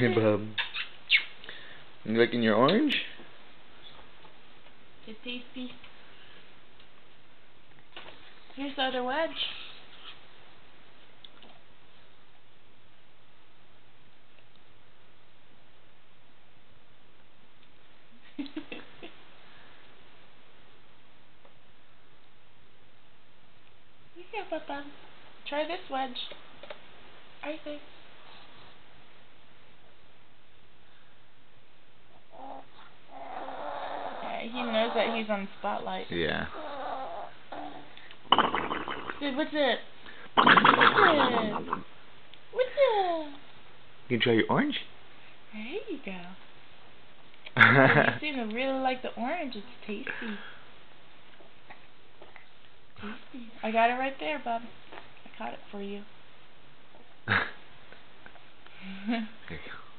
Hey, bub. You liking your orange? It's tasty. Here's the other wedge. Here, Papa. Try this wedge. Right there. Yeah, he knows that he's on spotlight. Yeah. Dude, what's it? What's it? What's it? You can try your orange? There you go. You seem to really like the orange. It's tasty. Tasty. I got it right there, bub. I caught it for you. There you go.